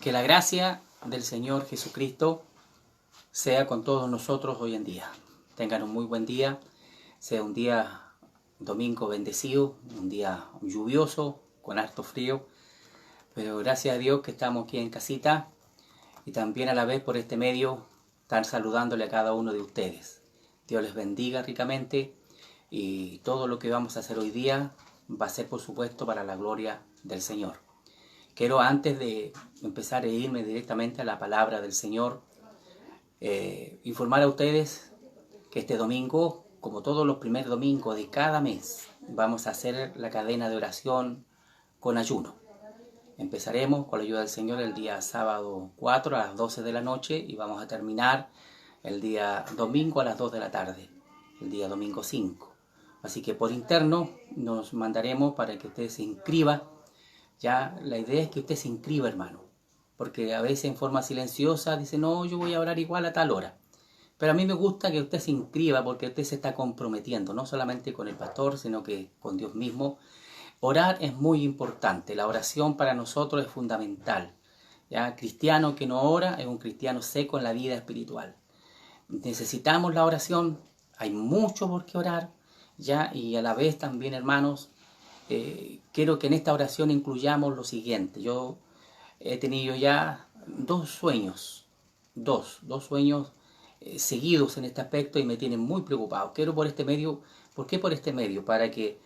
Que la gracia del Señor Jesucristo sea con todos nosotros hoy en día. Tengan un muy buen día, sea un día domingo bendecido, un día lluvioso, con harto frío, pero gracias a Dios que estamos aquí en casita y también a la vez por este medio están saludándole a cada uno de ustedes. Dios les bendiga ricamente y todo lo que vamos a hacer hoy día va a ser por supuesto para la gloria del Señor. Quiero antes de empezar a irme directamente a la palabra del Señor, informar a ustedes que este domingo, como todos los primeros domingos de cada mes, vamos a hacer la cadena de oración con ayuno. Empezaremos con la ayuda del Señor el día sábado 4 a las 12 de la noche y vamos a terminar el día domingo a las 2 de la tarde, el día domingo 5. Así que por interno nos mandaremos para que usted se inscriba. Ya la idea es que usted se inscriba, hermano, porque a veces en forma silenciosa dice, no, yo voy a orar igual a tal hora. Pero a mí me gusta que usted se inscriba porque usted se está comprometiendo, no solamente con el pastor, sino que con Dios mismo. Orar es muy importante, la oración para nosotros es fundamental. ¿Ya? Cristiano que no ora es un cristiano seco en la vida espiritual. Necesitamos la oración, hay mucho por qué orar, ¿ya? Y a la vez también, hermanos, quiero que en esta oración incluyamos lo siguiente. Yo he tenido ya dos sueños seguidos en este aspecto y me tienen muy preocupado. Quiero por este medio, ¿por qué por este medio? Para que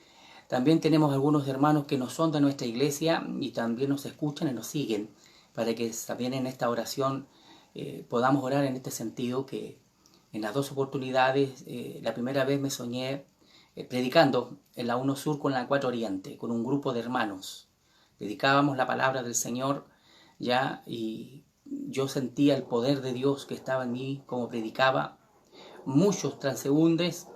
también tenemos algunos hermanos que no son de nuestra iglesia y también nos escuchan y nos siguen, para que también en esta oración podamos orar en este sentido, que en las dos oportunidades, la primera vez me soñé predicando en la 1 Sur con la 4 Oriente, con un grupo de hermanos. Predicábamos la palabra del Señor, ya, y yo sentía el poder de Dios que estaba en mí como predicaba. Muchos transeúntes,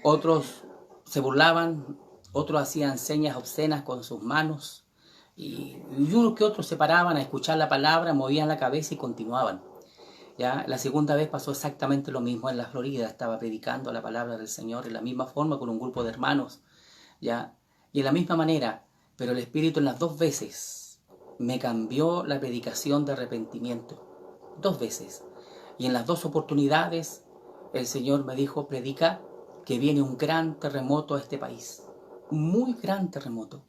otros se burlaban, otros hacían señas obscenas con sus manos, y unos que otros se paraban a escuchar la palabra, movían la cabeza y continuaban. ¿Ya? La segunda vez pasó exactamente lo mismo en la Florida. Estaba predicando la palabra del Señor en la misma forma con un grupo de hermanos, ¿ya? Y en la misma manera, pero el Espíritu en las dos veces me cambió la predicación de arrepentimiento. Dos veces. Y en las dos oportunidades el Señor me dijo, predica que viene un gran terremoto a este país. Un muy gran terremoto.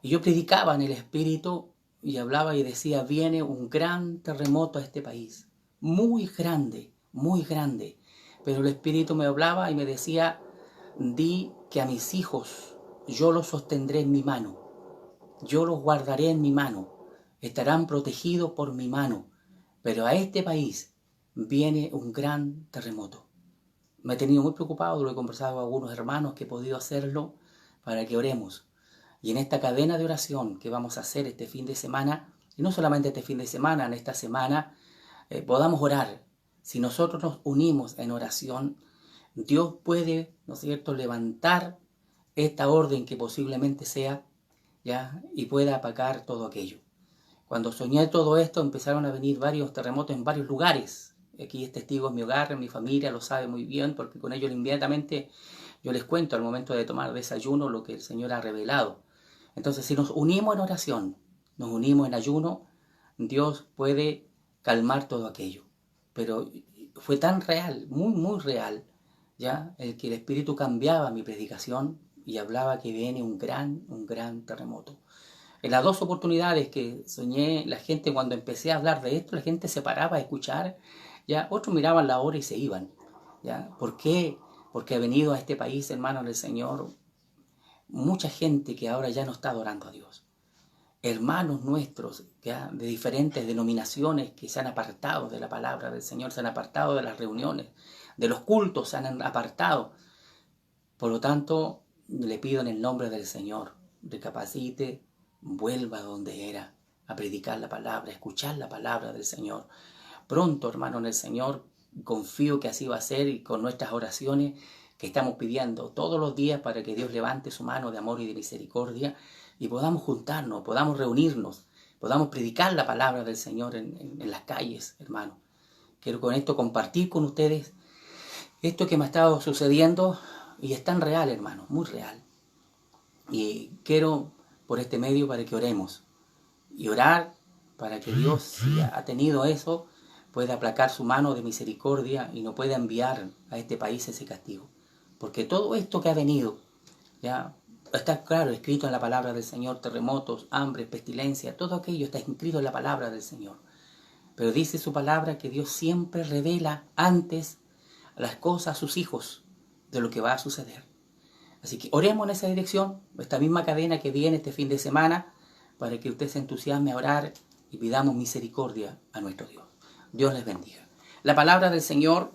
Y yo predicaba en el Espíritu y hablaba y decía, viene un gran terremoto a este país. Muy grande, muy grande. Pero el Espíritu me hablaba y me decía, di que a mis hijos yo los sostendré en mi mano. Yo los guardaré en mi mano. Estarán protegidos por mi mano. Pero a este país viene un gran terremoto. Me he tenido muy preocupado, lo he conversado con algunos hermanos que he podido hacerlo para que oremos. Y en esta cadena de oración que vamos a hacer este fin de semana, y no solamente este fin de semana, en esta semana, podamos orar. Si nosotros nos unimos en oración, Dios puede, ¿no es cierto?, levantar esta orden que posiblemente sea, ¿ya?, y pueda apagar todo aquello. Cuando soñé todo esto, empezaron a venir varios terremotos en varios lugares. Aquí es testigo en mi hogar, en mi familia, lo sabe muy bien, porque con ellos inmediatamente yo les cuento al momento de tomar desayuno lo que el Señor ha revelado. Entonces, si nos unimos en oración, nos unimos en ayuno, Dios puede calmar todo aquello. Pero fue tan real, muy, muy real, ya, el que el Espíritu cambiaba mi predicación y hablaba que viene un gran terremoto. En las dos oportunidades que soñé, la gente, cuando empecé a hablar de esto, la gente se paraba a escuchar, ya, otros miraban la hora y se iban, ya. ¿Por qué? Porque ha venido a este país, hermanos del Señor, mucha gente que ahora ya no está adorando a Dios. Hermanos nuestros ¿ya?, de diferentes denominaciones que se han apartado de la palabra del Señor, se han apartado de las reuniones, de los cultos se han apartado. Por lo tanto, le pido en el nombre del Señor, recapacite, vuelva a donde era, a predicar la palabra, a escuchar la palabra del Señor. Pronto, hermano en el Señor, confío que así va a ser, y con nuestras oraciones que estamos pidiendo todos los días para que Dios levante su mano de amor y de misericordia y podamos juntarnos, podamos reunirnos, podamos predicar la palabra del Señor en las calles, hermano. Quiero con esto compartir con ustedes esto que me ha estado sucediendo y es tan real, hermano, muy real. Y quiero por este medio para que oremos. Y orar para que Dios, si ha tenido eso, pueda aplacar su mano de misericordia y no pueda enviar a este país ese castigo. Porque todo esto que ha venido, ya está claro, escrito en la palabra del Señor: terremotos, hambre, pestilencia, todo aquello está escrito en la palabra del Señor. Pero dice su palabra que Dios siempre revela antes las cosas a sus hijos de lo que va a suceder. Así que oremos en esa dirección, esta misma cadena que viene este fin de semana, para que usted se entusiasme a orar y pidamos misericordia a nuestro Dios. Dios les bendiga. La palabra del Señor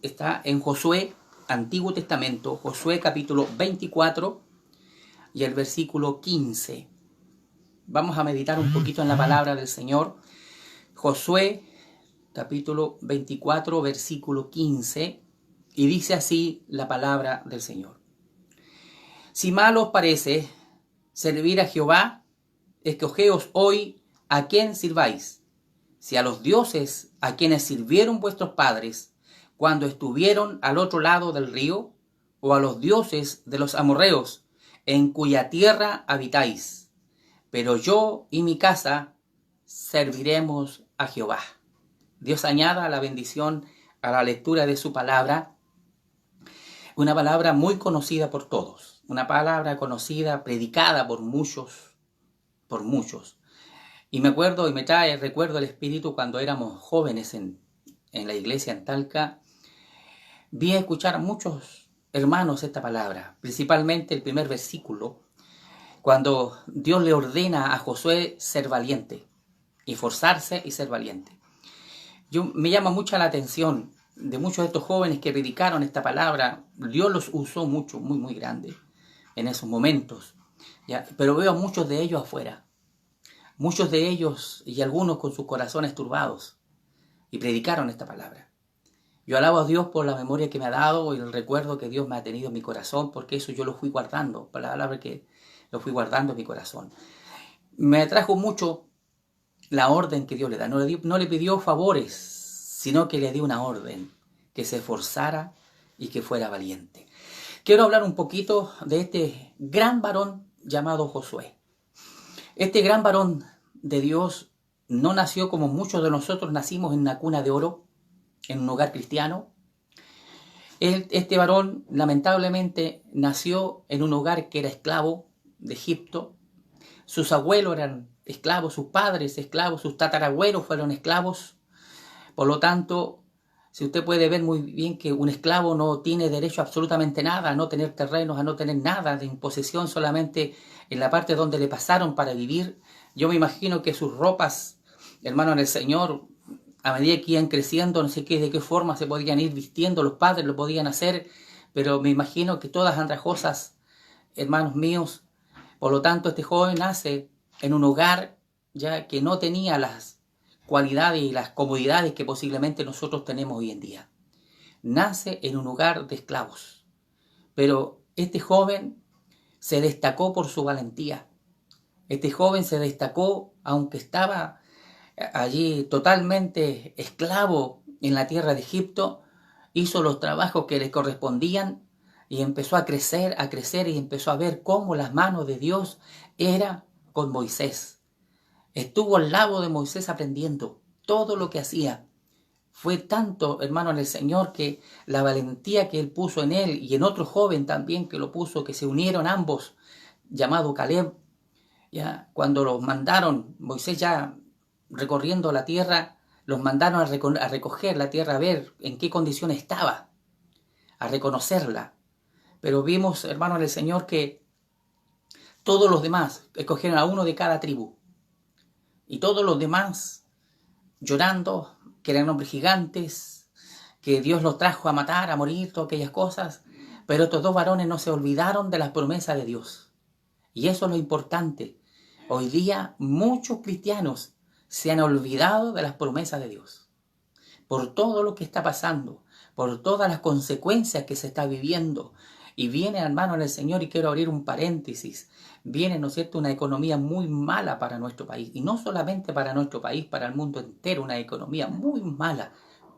está en Josué, Antiguo Testamento, Josué capítulo 24 y el versículo 15. Vamos a meditar un poquito en la palabra del Señor. Josué capítulo 24, versículo 15, y dice así la palabra del Señor. Si mal os parece servir a Jehová, escogeos hoy a quién sirváis, si a los dioses a quienes sirvieron vuestros padres cuando estuvieron al otro lado del río, o a los dioses de los amorreos, en cuya tierra habitáis. Pero yo y mi casa serviremos a Jehová. Dios añada la bendición a la lectura de su palabra, una palabra muy conocida por todos, una palabra conocida, predicada por muchos. Y me acuerdo y me trae recuerdo el espíritu cuando éramos jóvenes en la iglesia en Talca. Vi a escuchar a muchos hermanos esta palabra, principalmente el primer versículo, cuando Dios le ordena a Josué ser valiente, esforzarse y ser valiente. Me llama mucho la atención de muchos de estos jóvenes que predicaron esta palabra. Dios los usó mucho, muy, muy grande en esos momentos, ¿ya? Pero veo a muchos de ellos afuera, muchos de ellos y algunos con sus corazones turbados, y predicaron esta palabra. Yo alabo a Dios por la memoria que me ha dado y el recuerdo que Dios me ha tenido en mi corazón, porque eso yo lo fui guardando, por la palabra que lo fui guardando en mi corazón. Me atrajo mucho la orden que Dios le da. No le pidió favores, sino que le dio una orden, que se esforzara y que fuera valiente. Quiero hablar un poquito de este gran varón llamado Josué. Este gran varón de Dios no nació como muchos de nosotros nacimos en una cuna de oro, en un hogar cristiano. Este varón lamentablemente nació en un hogar que era esclavo de Egipto. Sus abuelos eran esclavos, sus padres esclavos, sus tatarabuelos fueron esclavos. Por lo tanto, si usted puede ver muy bien que un esclavo no tiene derecho a absolutamente nada, a no tener terrenos, a no tener nada de imposición, solamente en la parte donde le pasaron para vivir. Yo me imagino que sus ropas, hermano en el Señor, a medida que iban creciendo, no sé qué, de qué forma se podían ir vistiendo, los padres lo podían hacer, pero me imagino que todas andrajosas, hermanos míos. Por lo tanto, este joven nace en un hogar ya que no tenía las cualidades y las comodidades que posiblemente nosotros tenemos hoy en día. Nace en un hogar de esclavos, pero este joven se destacó por su valentía. Este joven se destacó, aunque estaba allí totalmente esclavo en la tierra de Egipto, hizo los trabajos que le correspondían y empezó a crecer y empezó a ver cómo las manos de Dios era con Moisés. Estuvo al lado de Moisés aprendiendo todo lo que hacía. Fue tanto, hermano, en el Señor, que la valentía que él puso en él y en otro joven también que lo puso, que se unieron ambos, llamado Caleb, ya cuando los mandaron, Moisés ya recorriendo la tierra, los mandaron a recoger la tierra, a ver en qué condición estaba, a reconocerla. Pero vimos, hermano, en el Señor, que todos los demás escogieron a uno de cada tribu. Y todos los demás llorando, que eran hombres gigantes, que Dios los trajo a matar, a morir, todas aquellas cosas. Pero estos dos varones no se olvidaron de las promesas de Dios. Y eso es lo importante. Hoy día muchos cristianos se han olvidado de las promesas de Dios. Por todo lo que está pasando, por todas las consecuencias que se está viviendo. Y viene, hermano, en el Señor, y quiero abrir un paréntesis, viene, ¿no es cierto?, una economía muy mala para nuestro país. Y no solamente para nuestro país, para el mundo entero, una economía muy mala,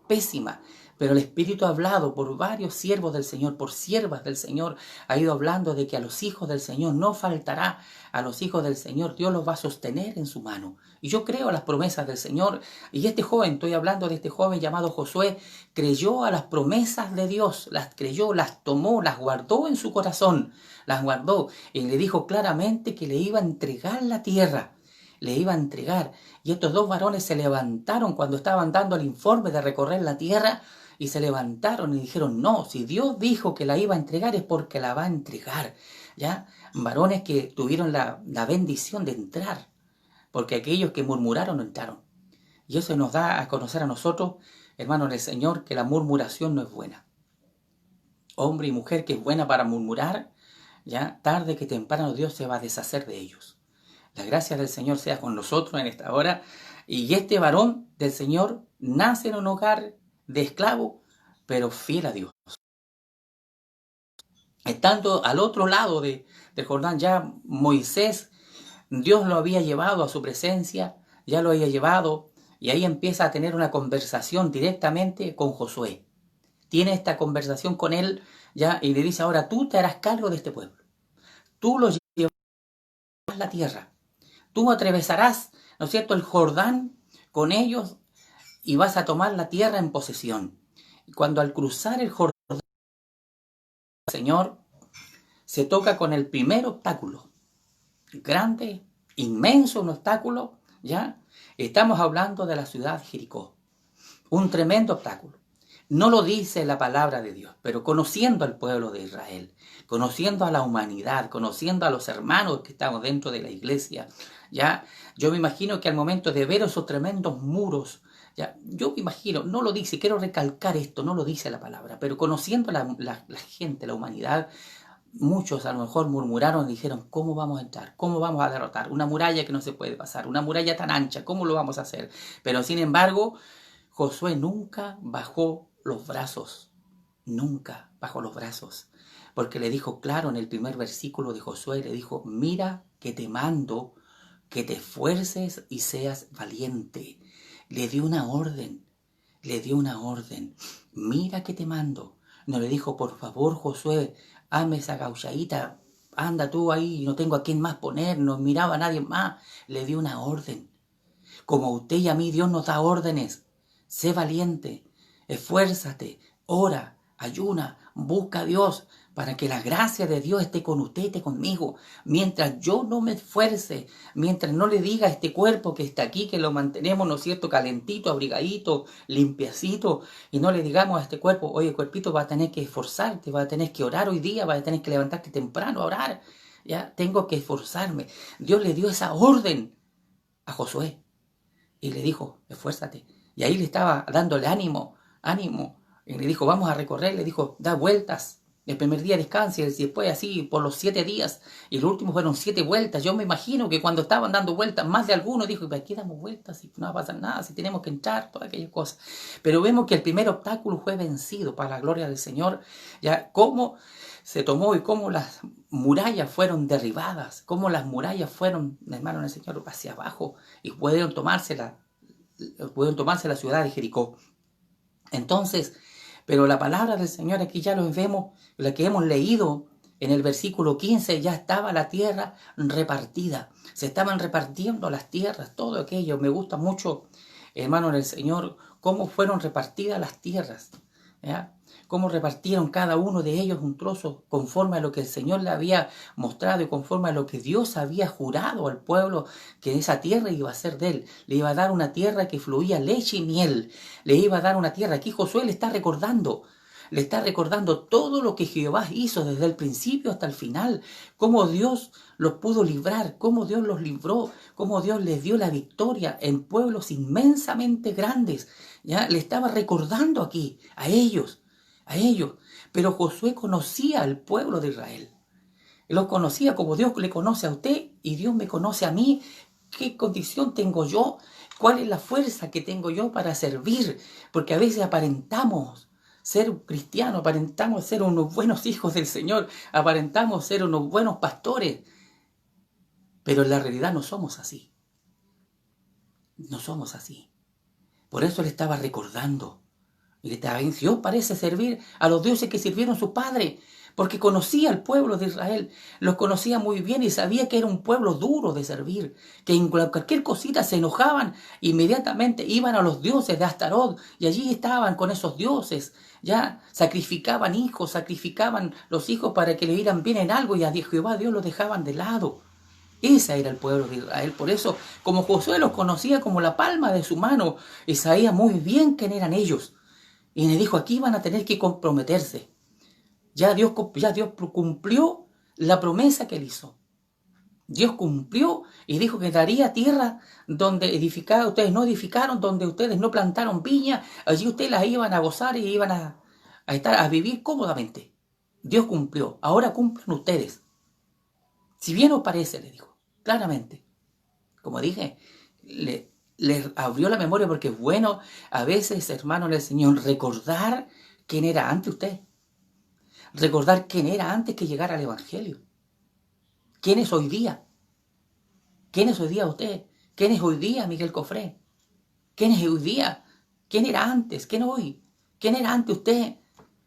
pésima. Pero el Espíritu ha hablado por varios siervos del Señor, por siervas del Señor, ha ido hablando de que a los hijos del Señor no faltará, a los hijos del Señor Dios los va a sostener en su mano. Y yo creo a las promesas del Señor. Y este joven, estoy hablando de este joven llamado Josué, creyó a las promesas de Dios, las creyó, las tomó, las guardó en su corazón, las guardó. Y le dijo claramente que le iba a entregar la tierra. Le iba a entregar. Y estos dos varones se levantaron cuando estaban dando el informe de recorrer la tierra, y se levantaron y dijeron, no, si Dios dijo que la iba a entregar es porque la va a entregar. ¿Ya? Varones que tuvieron la bendición de entrar, porque aquellos que murmuraron no entraron. Y eso nos da a conocer a nosotros, hermanos del Señor, que la murmuración no es buena. Hombre y mujer que es buena para murmurar, ya tarde que temprano Dios se va a deshacer de ellos. La gracia del Señor sea con nosotros en esta hora. Y este varón del Señor nace en un hogar de esclavo, pero fiel a Dios. Estando al otro lado del Jordán, ya Moisés, Dios lo había llevado a su presencia, ya lo había llevado, y ahí empieza a tener una conversación directamente con Josué. Tiene esta conversación con él, ya, y le dice, ahora tú te harás cargo de este pueblo. Tú lo llevarás a la tierra. Tú atravesarás, ¿no es cierto?, el Jordán con ellos y vas a tomar la tierra en posesión. Y cuando al cruzar el Jordán, el Señor se toca con el primer obstáculo. Grande, inmenso un obstáculo, ¿ya? Estamos hablando de la ciudad de Jericó. Un tremendo obstáculo. No lo dice la palabra de Dios, pero conociendo al pueblo de Israel, conociendo a la humanidad, conociendo a los hermanos que estamos dentro de la iglesia, ya, yo me imagino que al momento de ver esos tremendos muros, ya, yo me imagino, no lo dice, quiero recalcar esto, no lo dice la palabra, pero conociendo la gente, la humanidad, muchos a lo mejor murmuraron y dijeron, ¿cómo vamos a entrar? ¿Cómo vamos a derrotar? Una muralla que no se puede pasar, una muralla tan ancha, ¿cómo lo vamos a hacer? Pero sin embargo, Josué nunca bajó los brazos, nunca bajó los brazos, porque le dijo claro en el primer versículo de Josué, le dijo, mira que te mando que te esfuerces y seas valiente. Le dio una orden, mira que te mando. No le dijo, por favor, Josué, hazme esa gauchadita, anda tú ahí, no tengo a quién más poner, no miraba a nadie más. Le dio una orden. Como a usted y a mí Dios nos da órdenes. Sé valiente, esfuérzate, ora, ayuna, busca a Dios para que la gracia de Dios esté con usted, esté conmigo. Mientras yo no me esfuerce, mientras no le diga a este cuerpo que está aquí, que lo mantenemos, ¿no es cierto?, calentito, abrigadito, limpiacito, y no le digamos a este cuerpo, oye, cuerpito, vas a tener que esforzarte, vas a tener que orar hoy día, vas a tener que levantarte temprano a orar. Ya, tengo que esforzarme. Dios le dio esa orden a Josué y le dijo, esfuérzate. Y ahí le estaba dándole ánimo. Y le dijo, vamos a recorrer. Le dijo, da vueltas. El primer día descansa y después así por los 7 días. Y los últimos fueron 7 vueltas. Yo me imagino que cuando estaban dando vueltas, más de alguno dijo, ¿para qué damos vueltas? Si no va a pasar nada, si tenemos que entrar, todas aquellas cosas. Pero vemos que el primer obstáculo fue vencido para la gloria del Señor. Ya cómo se tomó y cómo las murallas fueron derribadas. Cómo las murallas fueron, hermano, el Señor, hacia abajo. Y pudieron tomarse la ciudad de Jericó. Entonces, pero la palabra del Señor aquí ya lo vemos, la que hemos leído en el versículo 15, ya estaba la tierra repartida. Se estaban repartiendo las tierras, todo aquello. Me gusta mucho, hermano del Señor, cómo fueron repartidas las tierras. ¿Ya? Cómo repartieron cada uno de ellos un trozo conforme a lo que el Señor le había mostrado y conforme a lo que Dios había jurado al pueblo, que esa tierra iba a ser de él. Le iba a dar una tierra que fluía leche y miel. Le iba a dar una tierra. Aquí Josué le está recordando todo lo que Jehová hizo desde el principio hasta el final, cómo Dios los pudo librar, cómo Dios los libró, cómo Dios les dio la victoria en pueblos inmensamente grandes. ¿Ya? Le estaba recordando aquí a ellos. Pero Josué conocía al pueblo de Israel. Los conocía como Dios le conoce a usted y Dios me conoce a mí. ¿Qué condición tengo yo? ¿Cuál es la fuerza que tengo yo para servir? Porque a veces aparentamos ser cristianos, aparentamos ser unos buenos hijos del Señor, aparentamos ser unos buenos pastores, pero en la realidad no somos así. No somos así. Por eso le estaba recordando. Y le venció, parece, servir a los dioses que sirvieron sus padres, porque conocía al pueblo de Israel, los conocía muy bien y sabía que era un pueblo duro de servir, que en cualquier cosita se enojaban, inmediatamente iban a los dioses de Astarot y allí estaban con esos dioses, ya sacrificaban hijos, sacrificaban los hijos para que le dieran bien en algo y a Jehová Dios los dejaban de lado. Ese era el pueblo de Israel. Por eso, como Josué los conocía como la palma de su mano, y sabía muy bien quién eran ellos. Y le dijo, aquí van a tener que comprometerse. Ya Dios cumplió la promesa que él hizo. Dios cumplió y dijo que daría tierra donde ustedes no edificaron, donde ustedes no plantaron viña. Allí ustedes las iban a gozar y iban a vivir cómodamente. Dios cumplió. Ahora cumplan ustedes. Si bien os parece, le dijo, claramente. Como dije, les abrió la memoria porque es bueno a veces, hermano del Señor, recordar quién era antes usted. Recordar quién era antes que llegara al Evangelio. ¿Quién es hoy día? ¿Quién es hoy día usted? ¿Quién es hoy día Miguel Cofré? ¿Quién es hoy día? ¿Quién era antes? ¿Quién hoy? ¿Quién era antes usted?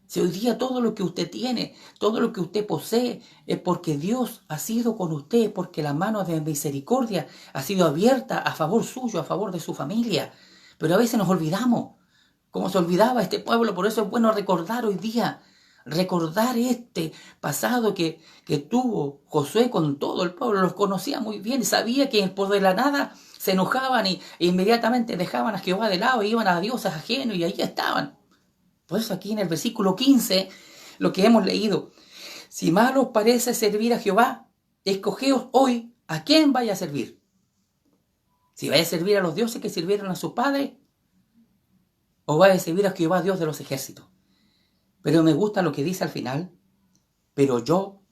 Si hoy día todo lo que usted tiene, todo lo que usted posee, es porque Dios ha sido con usted, porque la mano de misericordia ha sido abierta a favor suyo, a favor de su familia. Pero a veces nos olvidamos, como se olvidaba este pueblo, por eso es bueno recordar hoy día, recordar este pasado que tuvo Josué con todo el pueblo, los conocía muy bien, sabía que por de la nada se enojaban e inmediatamente dejaban a Jehová de lado y iban a dioses ajenos y ahí estaban. Por eso aquí en el versículo 15, lo que hemos leído, si mal os parece servir a Jehová, escogeos hoy a quién vaya a servir. Si vaya a servir a los dioses que sirvieron a sus padres, o vaya a servir a Jehová, Dios de los ejércitos. Pero me gusta lo que dice al final, pero yo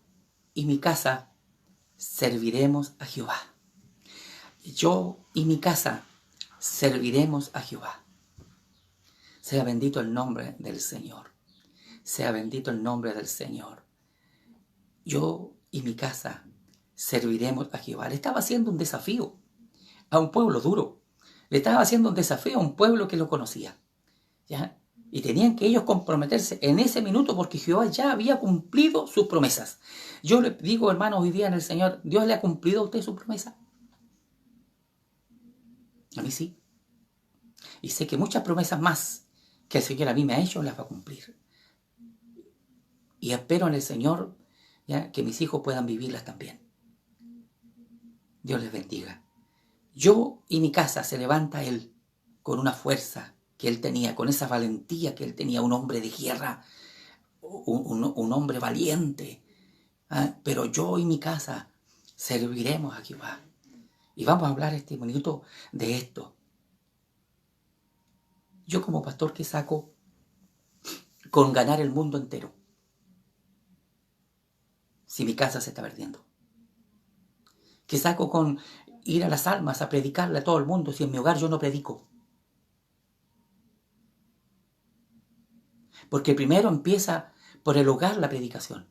y mi casa serviremos a Jehová. Yo y mi casa serviremos a Jehová. Sea bendito el nombre del Señor. Sea bendito el nombre del Señor. Yo y mi casa serviremos a Jehová. Le estaba haciendo un desafío a un pueblo duro. Le estaba haciendo un desafío a un pueblo que lo conocía. ¿Ya? Y tenían que ellos comprometerse en ese minuto porque Jehová ya había cumplido sus promesas. Yo le digo, hermanos, hoy día en el Señor, ¿Dios le ha cumplido a usted su promesa? A mí sí. Y sé que muchas promesas más que el Señor a mí me ha hecho las va a cumplir. Y espero en el Señor, ¿ya?, que mis hijos puedan vivirlas también. Dios les bendiga. Yo y mi casa, se levanta él con una fuerza que él tenía, con esa valentía que él tenía, un hombre de guerra, un hombre valiente. Pero yo y mi casa serviremos a Jehová. Y vamos a hablar este minuto de esto. Yo como pastor, ¿qué saco con ganar el mundo entero si mi casa se está perdiendo? ¿Qué saco con ir a las almas a predicarle a todo el mundo si en mi hogar yo no predico? Porque primero empieza por el hogar la predicación.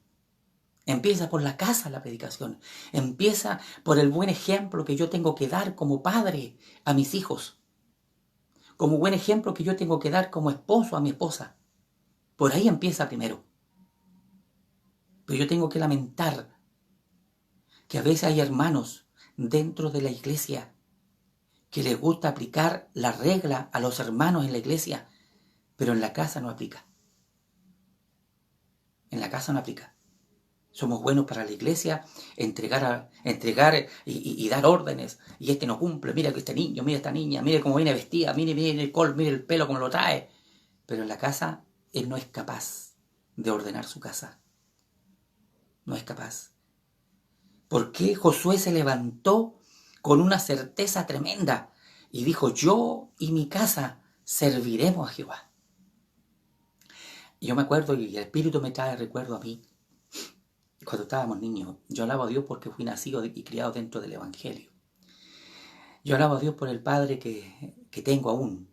Empieza por la casa la predicación. Empieza por el buen ejemplo que yo tengo que dar como padre a mis hijos. Como buen ejemplo que yo tengo que dar como esposo a mi esposa. Por ahí empieza primero. Pero yo tengo que lamentar que a veces hay hermanos dentro de la iglesia que les gusta aplicar la regla a los hermanos en la iglesia, pero en la casa no aplica. En la casa no aplica. Somos buenos para la iglesia, entregar y dar órdenes. Y este no cumple, mira que este niño, mira esta niña, mire cómo viene vestida, mire el pelo como lo trae. Pero en la casa él no es capaz de ordenar su casa. No es capaz. ¿Por qué Josué se levantó con una certeza tremenda y dijo, yo y mi casa serviremos a Jehová? Y yo me acuerdo, y el Espíritu me trae recuerdo a mí, cuando estábamos niños. Yo alabo a Dios porque fui nacido y criado dentro del Evangelio. Yo alabo a Dios por el Padre que tengo aún,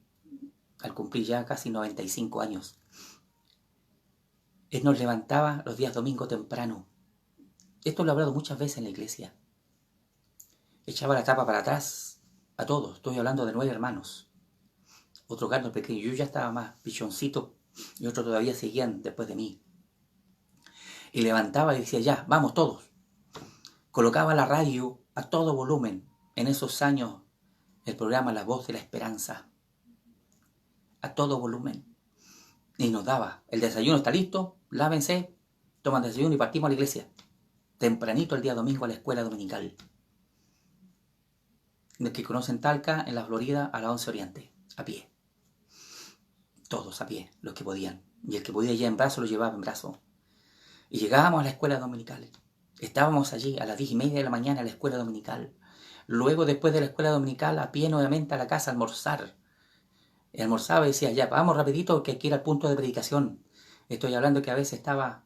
al cumplir ya casi 95 años. Él nos levantaba los días domingos temprano. Esto lo he hablado muchas veces en la iglesia. Echaba la tapa para atrás a todos. Estoy hablando de 9 hermanos. Otro Carlos pequeño. Yo ya estaba más pichoncito y otros todavía seguían después de mí. Y levantaba y decía, ya, vamos todos. Colocaba la radio a todo volumen. En esos años, el programa La Voz de la Esperanza, a todo volumen. Y nos daba, el desayuno está listo, lávense, toman desayuno y partimos a la iglesia. Tempranito el día domingo a la escuela dominical. Los que conocen Talca, en la Florida, a la 11 Oriente, a pie. Todos a pie, los que podían. Y el que podía ya en brazo lo llevaba en brazo. Y llegábamos a la escuela dominical. Estábamos allí a las 10:30 de la mañana en la escuela dominical. Luego, después de la escuela dominical, a pie nuevamente a la casa a almorzar. Y almorzaba y decía, ya, vamos rapidito que hay que ir al punto de predicación. Estoy hablando que a veces estaba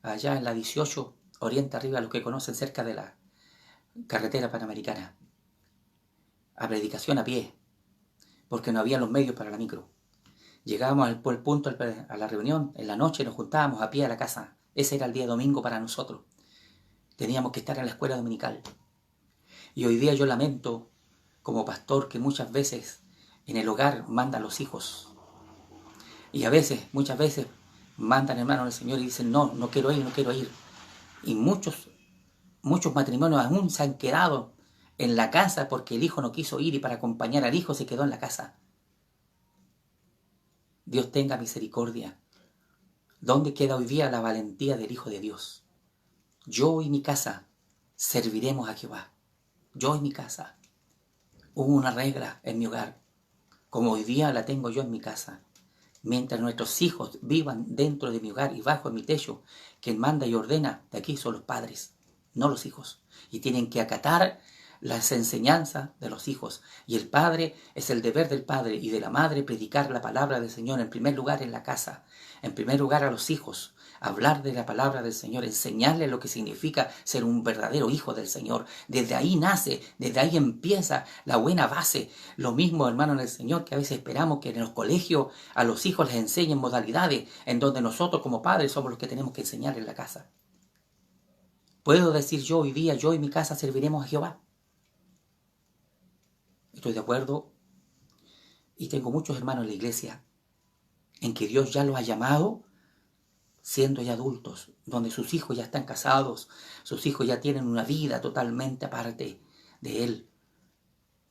allá en la 18 Oriente arriba, los que conocen, cerca de la carretera panamericana. A predicación a pie, porque no había los medios para la micro. Llegábamos al punto a la reunión, en la noche nos juntábamos a pie a la casa. Ese era el día domingo para nosotros. Teníamos que estar en la escuela dominical. Y hoy día yo lamento, como pastor, que muchas veces en el hogar mandan los hijos. Y a veces, muchas veces, mandan hermanos al Señor y dicen, no, no quiero ir, no quiero ir. Y muchos matrimonios aún se han quedado en la casa porque el hijo no quiso ir y para acompañar al hijo se quedó en la casa. Dios tenga misericordia. ¿Dónde queda hoy día la valentía del Hijo de Dios? Yo y mi casa serviremos a Jehová. Yo y mi casa. Hubo una regla en mi hogar, como hoy día la tengo yo en mi casa. Mientras nuestros hijos vivan dentro de mi hogar y bajo mi techo, quien manda y ordena de aquí son los padres, no los hijos. Y tienen que acatar las enseñanzas de los hijos. Y el padre, es el deber del padre y de la madre predicar la palabra del Señor en primer lugar en la casa, en primer lugar a los hijos, hablar de la palabra del Señor, enseñarle lo que significa ser un verdadero hijo del Señor. Desde ahí nace, desde ahí empieza la buena base. Lo mismo, hermano, en el Señor, que a veces esperamos que en los colegios a los hijos les enseñen modalidades en donde nosotros como padres somos los que tenemos que enseñar en la casa. ¿Puedo decir yo hoy día, yo y mi casa serviremos a Jehová? Estoy de acuerdo y tengo muchos hermanos en la iglesia en que Dios ya los ha llamado siendo ya adultos, donde sus hijos ya están casados, sus hijos ya tienen una vida totalmente aparte de Él.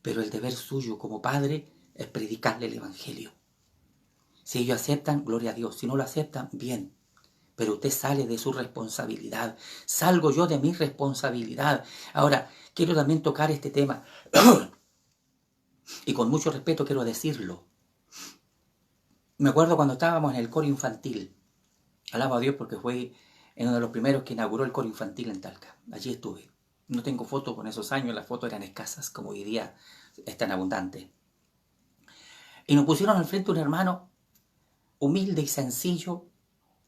Pero el deber suyo como padre es predicarle el Evangelio. Si ellos aceptan, gloria a Dios. Si no lo aceptan, bien. Pero usted sale de su responsabilidad. Salgo yo de mi responsabilidad. Ahora, quiero también tocar este tema. Y con mucho respeto quiero decirlo. Me acuerdo cuando estábamos en el coro infantil. Alabo a Dios porque fue uno de los primeros que inauguró el coro infantil en Talca. Allí estuve. No tengo fotos con esos años, las fotos eran escasas, como hoy día es tan abundante. Y nos pusieron al frente un hermano humilde y sencillo,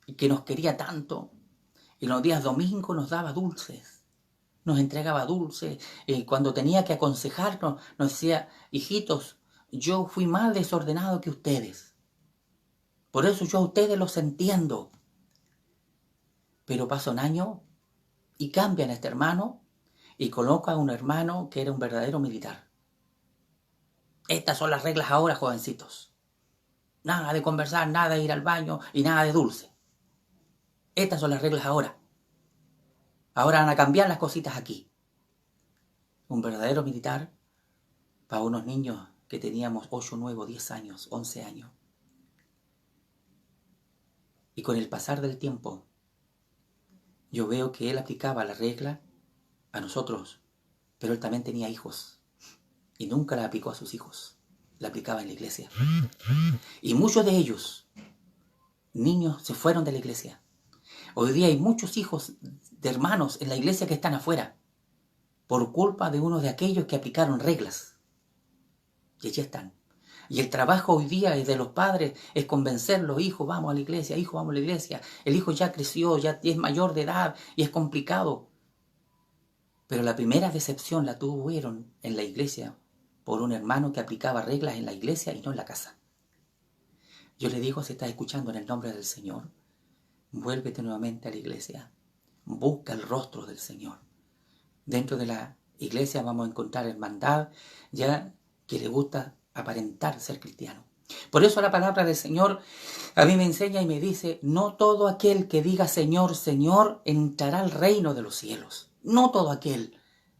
y que nos quería tanto. Y los días domingos nos daba dulces, nos entregaba dulces. Y cuando tenía que aconsejarnos, nos decía, hijitos, yo fui más desordenado que ustedes. Por eso yo a ustedes los entiendo. Pero pasa un año y cambian a este hermano y coloca a un hermano que era un verdadero militar. Estas son las reglas ahora, jovencitos. Nada de conversar, nada de ir al baño y nada de dulce. Estas son las reglas ahora. Ahora van a cambiar las cositas aquí. Un verdadero militar para unos niños que teníamos 8, 9, 10 años, 11 años. Y con el pasar del tiempo, yo veo que él aplicaba la regla a nosotros, pero él también tenía hijos y nunca la aplicó a sus hijos, la aplicaba en la iglesia. Y muchos de ellos, niños, se fueron de la iglesia. Hoy día hay muchos hijos de hermanos en la iglesia que están afuera por culpa de uno de aquellos que aplicaron reglas. Y allí están. Y el trabajo hoy día es de los padres, es convencerlos, hijo, vamos a la iglesia, hijo, vamos a la iglesia. El hijo ya creció, ya es mayor de edad y es complicado. Pero la primera decepción la tuvieron en la iglesia por un hermano que aplicaba reglas en la iglesia y no en la casa. Yo le digo, si estás escuchando en el nombre del Señor, vuélvete nuevamente a la iglesia. Busca el rostro del Señor. Dentro de la iglesia vamos a encontrar hermandad ya que le gusta aparentar ser cristiano. Por eso la palabra del Señor a mí me enseña y me dice, no todo aquel que diga Señor, Señor, entrará al reino de los cielos. No todo aquel.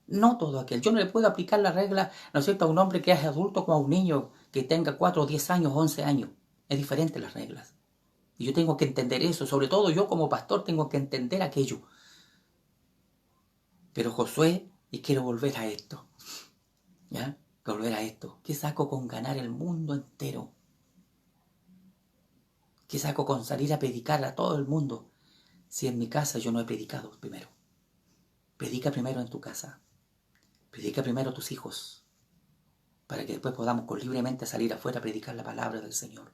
No todo aquel. Yo no le puedo aplicar la regla, ¿no es cierto?, a un hombre que es adulto como a un niño que tenga 4, 10 años, 11 años. Es diferente las reglas. Y yo tengo que entender eso. Sobre todo yo como pastor tengo que entender aquello. Pero Josué, y quiero volver a esto, ¿ya? Volver a esto. ¿Qué saco con ganar el mundo entero? ¿Qué saco con salir a predicar a todo el mundo si en mi casa yo no he predicado primero? Predica primero en tu casa. Predica primero a tus hijos, para que después podamos libremente salir afuera a predicar la palabra del Señor.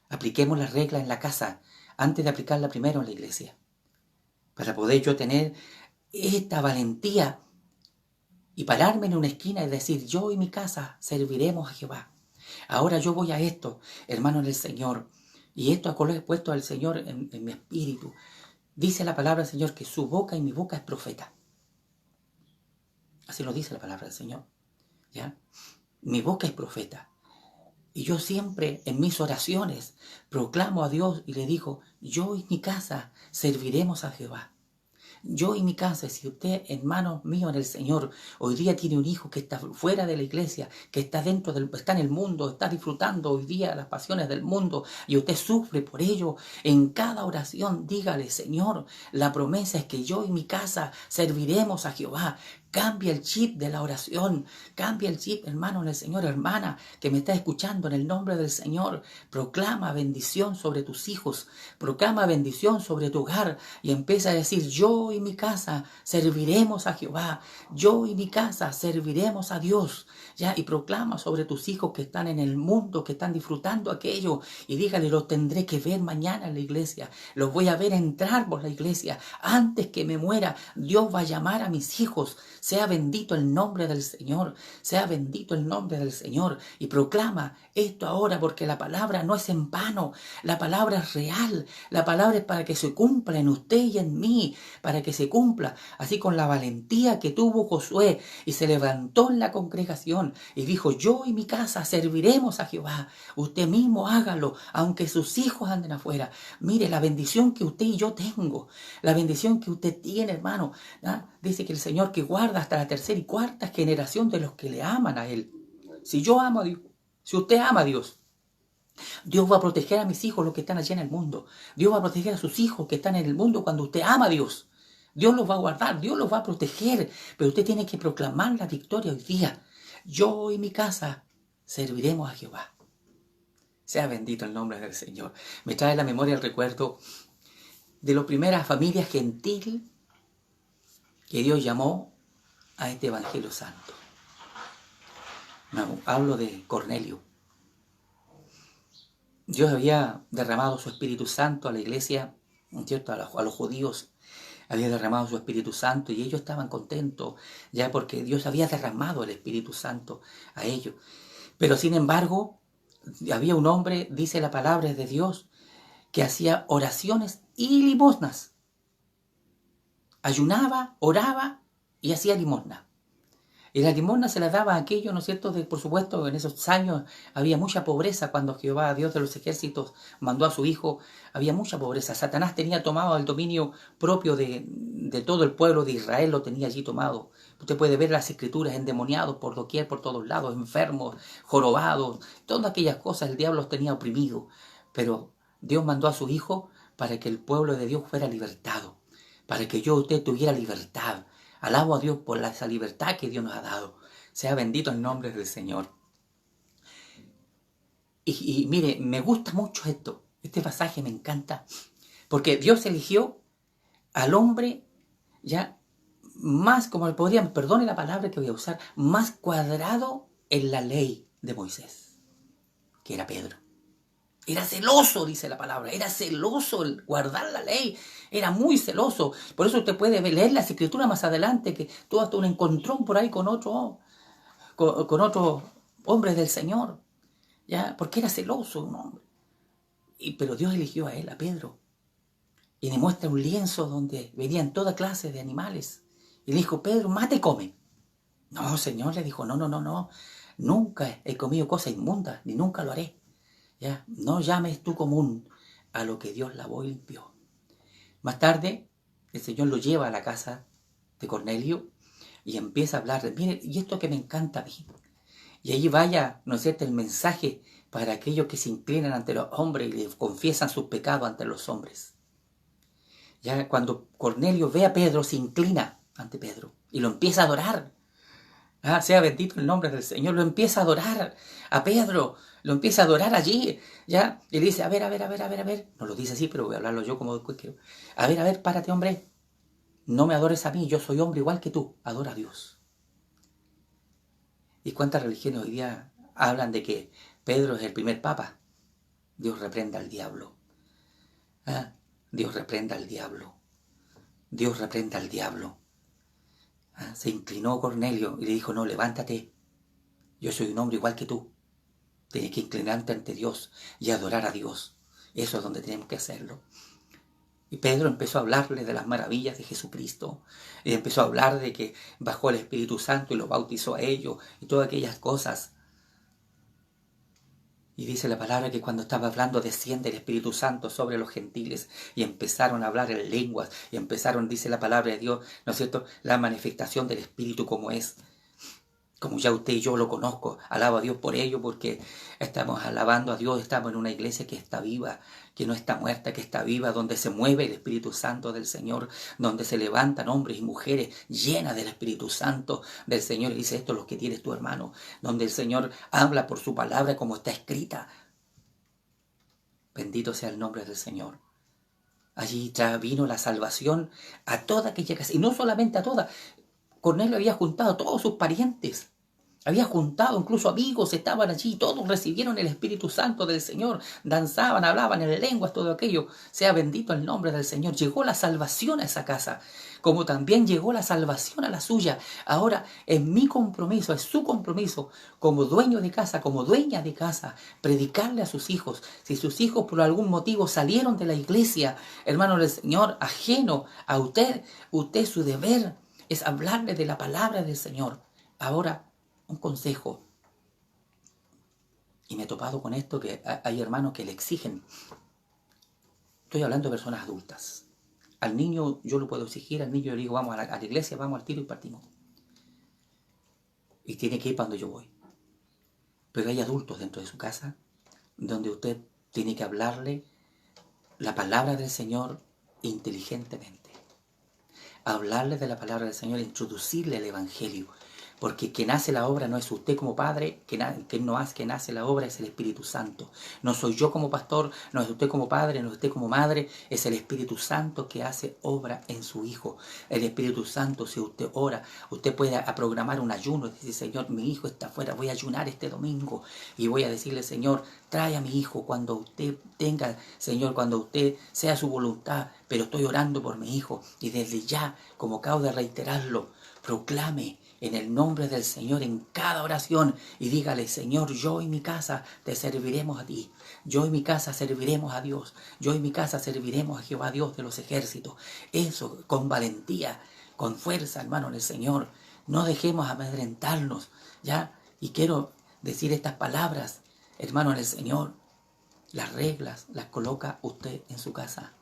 Apliquemos las reglas en la casa antes de aplicarla primero en la iglesia, para poder yo tener esta valentía y pararme en una esquina y decir, yo y mi casa serviremos a Jehová. Ahora yo voy a esto, hermano, en el Señor, y esto lo he puesto al Señor en mi espíritu. Dice la palabra del Señor que su boca y mi boca es profeta. Así lo dice la palabra del Señor, ¿ya? Mi boca es profeta. Y yo siempre en mis oraciones proclamo a Dios y le digo, yo y mi casa serviremos a Jehová. Yo y mi casa, si usted, hermano mío en el Señor, hoy día tiene un hijo que está fuera de la iglesia, que está está en el mundo, está disfrutando hoy día las pasiones del mundo, y usted sufre por ello, en cada oración dígale, Señor, la promesa es que yo y mi casa serviremos a Jehová. Cambia el chip de la oración, cambia el chip, hermano en el Señor, hermana, que me está escuchando en el nombre del Señor. Proclama bendición sobre tus hijos, proclama bendición sobre tu hogar y empieza a decir, yo y mi casa serviremos a Jehová, yo y mi casa serviremos a Dios. Ya, y proclama sobre tus hijos que están en el mundo, que están disfrutando aquello, y dígale, los tendré que ver mañana en la iglesia, los voy a ver entrar por la iglesia, antes que me muera, Dios va a llamar a mis hijos. Sea bendito el nombre del Señor, sea bendito el nombre del Señor. Y proclama esto ahora, porque la palabra no es en vano, la palabra es real, la palabra es para que se cumpla en usted y en mí, para que se cumpla, así con la valentía que tuvo Josué, y se levantó en la congregación y dijo, yo y mi casa serviremos a Jehová. Usted mismo hágalo, aunque sus hijos anden afuera. Mire la bendición que usted y yo tengo, la bendición que usted tiene, hermano, ¿ah? Dice que el Señor que guarda hasta la tercera y cuarta generación de los que le aman a Él. Si yo amo a Dios, si usted ama a Dios, Dios va a proteger a mis hijos, los que están allá en el mundo. Dios va a proteger a sus hijos que están en el mundo cuando usted ama a Dios. Dios los va a guardar, Dios los va a proteger, pero usted tiene que proclamar la victoria hoy día. Yo y mi casa serviremos a Jehová. Sea bendito el nombre del Señor. Me trae a la memoria el recuerdo de las primeras familias gentiles que Dios llamó a este Evangelio Santo. No, hablo de Cornelio. Dios había derramado su Espíritu Santo a la iglesia, ¿cierto? A los judíos. Había derramado su Espíritu Santo y ellos estaban contentos, ya porque Dios había derramado el Espíritu Santo a ellos. Pero sin embargo, había un hombre, dice la palabra de Dios, que hacía oraciones y limosnas. Ayunaba, oraba y hacía limosna. Y la limosna se la daba a aquellos, ¿no es cierto? Por supuesto, en esos años había mucha pobreza cuando Jehová, Dios de los ejércitos, mandó a su hijo. Había mucha pobreza. Satanás tenía tomado el dominio propio de todo el pueblo de Israel, lo tenía allí tomado. Usted puede ver las escrituras, endemoniados por doquier, por todos lados, enfermos, jorobados, todas aquellas cosas el diablo los tenía oprimido. Pero Dios mandó a su hijo para que el pueblo de Dios fuera libertado, para que usted tuviera libertad. Alabo a Dios por esa libertad que Dios nos ha dado. Sea bendito el nombre del Señor. Y mire, me gusta mucho esto. Este pasaje me encanta. Porque Dios eligió al hombre ya más, como podrían, perdone la palabra que voy a usar, más cuadrado en la ley de Moisés, que era Pedro. Era celoso, dice la palabra, era celoso el guardar la ley, era muy celoso. Por eso usted puede leer las escrituras más adelante, que tuvo hasta un encontrón por ahí con otro hombre del Señor, ¿ya? Porque era celoso un hombre. Pero Dios eligió a él, a Pedro, y le muestra un lienzo donde venían toda clase de animales. Y le dijo, Pedro, mate y come. No, Señor, le dijo, no, nunca he comido cosa inmunda, ni nunca lo haré. ¿Ya? No llames tú común a lo que Dios lavó y limpió. Más tarde, el Señor lo lleva a la casa de Cornelio y empieza a hablar de, mire, y esto que me encanta a mí. Y ahí vaya, ¿no es cierto?, el mensaje para aquellos que se inclinan ante los hombres y les confiesan sus pecados ante los hombres. Ya cuando Cornelio ve a Pedro, se inclina ante Pedro y lo empieza a adorar. Ah, sea bendito el nombre del Señor, lo empieza a adorar a Pedro, lo empieza a adorar allí, ¿ya? Y le dice, a ver, no lo dice así, pero voy a hablarlo yo como después quiero. A ver, párate, hombre, no me adores a mí, yo soy hombre igual que tú, adora a Dios. ¿Y cuántas religiones hoy día hablan de que Pedro es el primer papa? Dios reprenda al diablo. ¿Ah? Dios reprenda al diablo. Dios reprenda al diablo. ¿Ah? Se inclinó Cornelio y le dijo, no, levántate, yo soy un hombre igual que tú. Tienes que inclinarte ante Dios y adorar a Dios. Eso es donde tenemos que hacerlo. Y Pedro empezó a hablarle de las maravillas de Jesucristo. Y empezó a hablar de que bajó el Espíritu Santo y los bautizó a ellos y todas aquellas cosas. Y dice la palabra que cuando estaba hablando desciende el Espíritu Santo sobre los gentiles y empezaron a hablar en lenguas y empezaron, dice la palabra de Dios, ¿no es cierto?, la manifestación del Espíritu como es. Como ya usted y yo lo conozco, alabo a Dios por ello, porque estamos alabando a Dios, estamos en una iglesia que está viva, que no está muerta, que está viva, donde se mueve el Espíritu Santo del Señor, donde se levantan hombres y mujeres llenas del Espíritu Santo del Señor. Y dice, esto es lo que tienes tu hermano, donde el Señor habla por su palabra como está escrita. Bendito sea el nombre del Señor. Allí ya vino la salvación a toda aquella casa, y no solamente a toda. Cornelio había juntado a todos sus parientes, había juntado incluso amigos, estaban allí, todos recibieron el Espíritu Santo del Señor, danzaban, hablaban en lenguas, todo aquello. Sea bendito el nombre del Señor. Llegó la salvación a esa casa, como también llegó la salvación a la suya. Ahora es mi compromiso, es su compromiso, como dueño de casa, como dueña de casa, predicarle a sus hijos. Si sus hijos por algún motivo salieron de la iglesia, hermano del Señor, ajeno a usted su deber es hablarle de la palabra del Señor. Ahora, un consejo. Y me he topado con esto, que hay hermanos que le exigen. Estoy hablando de personas adultas. Al niño yo lo puedo exigir, al niño yo le digo, vamos a la iglesia, vamos al tiro y partimos. Y tiene que ir para donde yo voy. Pero hay adultos dentro de su casa donde usted tiene que hablarle la palabra del Señor inteligentemente. Hablarle de la palabra del Señor, introducirle el Evangelio. Porque quien hace la obra no es usted como padre, quien hace la obra es el Espíritu Santo. No soy yo como pastor, no es usted como padre, no es usted como madre, es el Espíritu Santo que hace obra en su hijo. El Espíritu Santo, si usted ora, usted puede programar un ayuno, decir, Señor, mi hijo está afuera, voy a ayunar este domingo y voy a decirle, Señor, trae a mi hijo cuando usted tenga, Señor, cuando usted sea su voluntad, pero estoy orando por mi hijo. Y desde ya, como acabo de reiterarlo, proclame en el nombre del Señor en cada oración y dígale, Señor, yo y mi casa te serviremos a ti. Yo y mi casa serviremos a Dios. Yo y mi casa serviremos a Jehová Dios de los ejércitos. Eso con valentía, con fuerza, hermano, en el Señor. No dejemos amedrentarnos, ¿ya? Y quiero decir estas palabras, hermano, en el Señor. Las reglas las coloca usted en su casa.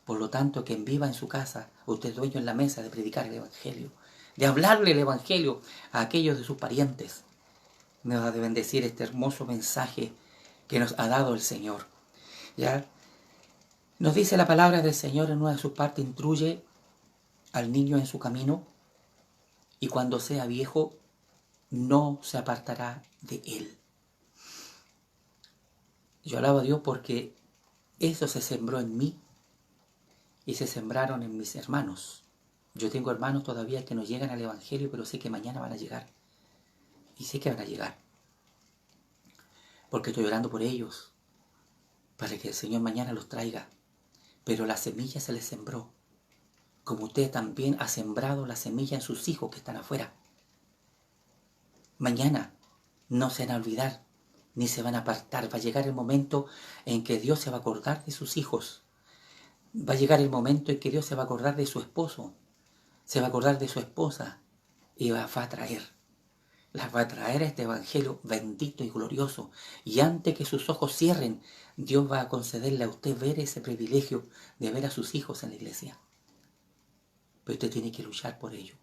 Por lo tanto, quien viva en su casa, usted es dueño en la mesa de predicar el Evangelio, de hablarle el Evangelio a aquellos de sus parientes. Nos ha de bendecir este hermoso mensaje que nos ha dado el Señor. ¿Ya? Nos dice la palabra del Señor en una de sus partes, instruye al niño en su camino y cuando sea viejo no se apartará de él. Yo alabo a Dios porque eso se sembró en mí y se sembraron en mis hermanos. Yo tengo hermanos todavía que no llegan al Evangelio, pero sé que mañana van a llegar. Y sé que van a llegar. Porque estoy orando por ellos, para que el Señor mañana los traiga. Pero la semilla se les sembró, como usted también ha sembrado la semilla en sus hijos que están afuera. Mañana no se van a olvidar, ni se van a apartar. Va a llegar el momento en que Dios se va a acordar de sus hijos. Va a llegar el momento en que Dios se va a acordar de su esposo, se va a acordar de su esposa y va a traer. las va a traer a este evangelio bendito y glorioso. Y antes que sus ojos cierren, Dios va a concederle a usted ver ese privilegio de ver a sus hijos en la iglesia. Pero usted tiene que luchar por ello.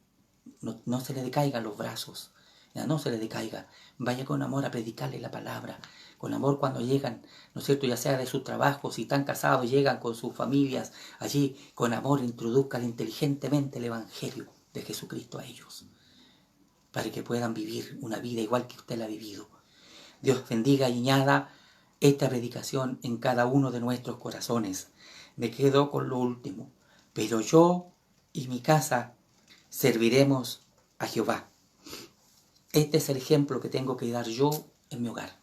No se le decaigan los brazos. Ya, no se le decaiga. Vaya con amor a predicarle la palabra. Con amor cuando llegan, ¿no es cierto? Ya sea de su trabajo, si están casados, llegan con sus familias. Allí, con amor, introduzcan inteligentemente el evangelio de Jesucristo a ellos, para que puedan vivir una vida igual que usted la ha vivido. Dios bendiga y añada esta predicación en cada uno de nuestros corazones. Me quedo con lo último. Pero yo y mi casa serviremos a Jehová. Este es el ejemplo que tengo que dar yo en mi hogar.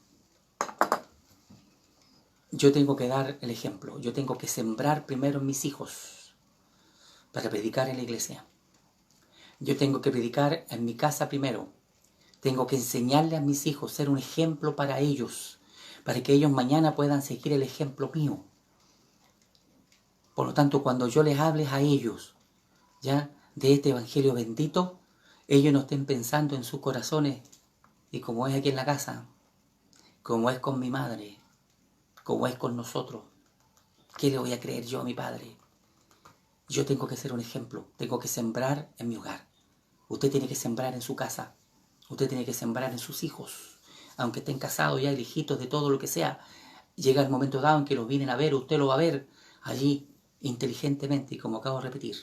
Yo tengo que dar el ejemplo. Yo tengo que sembrar primero en mis hijos para predicar en la iglesia. Yo tengo que predicar en mi casa primero. Tengo que enseñarle a mis hijos, ser un ejemplo para ellos, para que ellos mañana puedan seguir el ejemplo mío. Por lo tanto, cuando yo les hable a ellos, ya, de este evangelio bendito, ellos no estén pensando en sus corazones, y como es aquí en la casa, como es con mi madre, como es con nosotros, ¿qué le voy a creer yo a mi padre? Yo tengo que ser un ejemplo, tengo que sembrar en mi hogar. Usted tiene que sembrar en su casa, usted tiene que sembrar en sus hijos, aunque estén casados ya, hijitos de todo lo que sea. Llega el momento dado en que los vienen a ver, usted lo va a ver allí inteligentemente, y como acabo de repetir,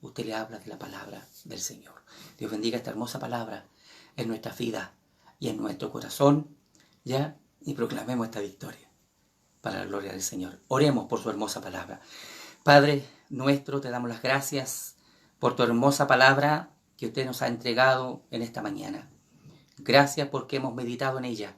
usted le habla de la palabra del Señor. Dios bendiga esta hermosa palabra en nuestra vida y en nuestro corazón, ya, y proclamemos esta victoria para la gloria del Señor. Oremos por su hermosa palabra. Padre nuestro, te damos las gracias por tu hermosa palabra que usted nos ha entregado en esta mañana. Gracias porque hemos meditado en ella.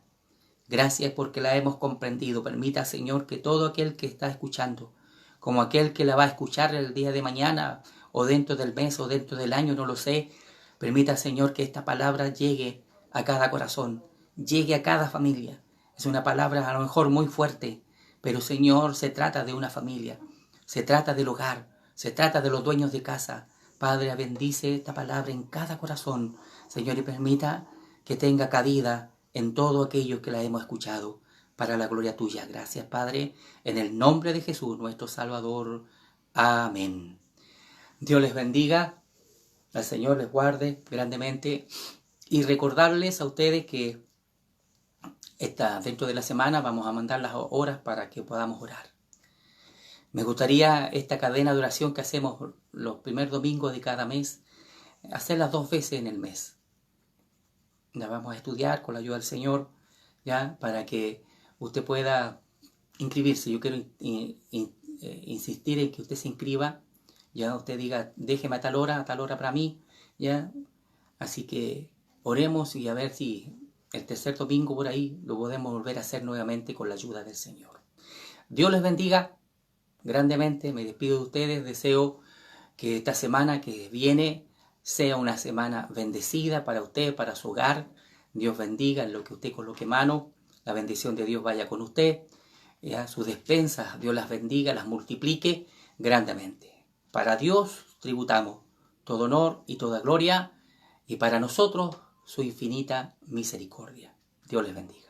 Gracias porque la hemos comprendido. Permita, Señor, que todo aquel que está escuchando, como aquel que la va a escuchar el día de mañana, o dentro del mes, o dentro del año, no lo sé, permita, Señor, que esta palabra llegue a cada corazón, llegue a cada familia. Es una palabra a lo mejor muy fuerte, pero, Señor, se trata de una familia, se trata del hogar, se trata de los dueños de casa. Padre, bendice esta palabra en cada corazón, Señor, y permita que tenga cabida en todo aquello que la hemos escuchado, para la gloria tuya. Gracias, Padre, en el nombre de Jesús, nuestro Salvador. Amén. Dios les bendiga, el Señor les guarde grandemente, y recordarles a ustedes que dentro de la semana vamos a mandar las horas para que podamos orar. Me gustaría esta cadena de oración que hacemos los primeros domingos de cada mes, hacerlas 2 veces en el mes. La vamos a estudiar con la ayuda del Señor, ya, para que usted pueda inscribirse. Yo quiero insistir en que usted se inscriba, ya, usted diga, déjeme a tal hora para mí, ya. Así que oremos y a ver si el tercer domingo por ahí lo podemos volver a hacer nuevamente con la ayuda del Señor. Dios les bendiga grandemente. Me despido de ustedes. Deseo que esta semana que viene sea una semana bendecida para usted, para su hogar. Dios bendiga en lo que usted coloque mano. La bendición de Dios vaya con usted. Ya, sus despensas, Dios las bendiga, las multiplique grandemente. Para Dios tributamos todo honor y toda gloria, y para nosotros su infinita misericordia. Dios les bendiga.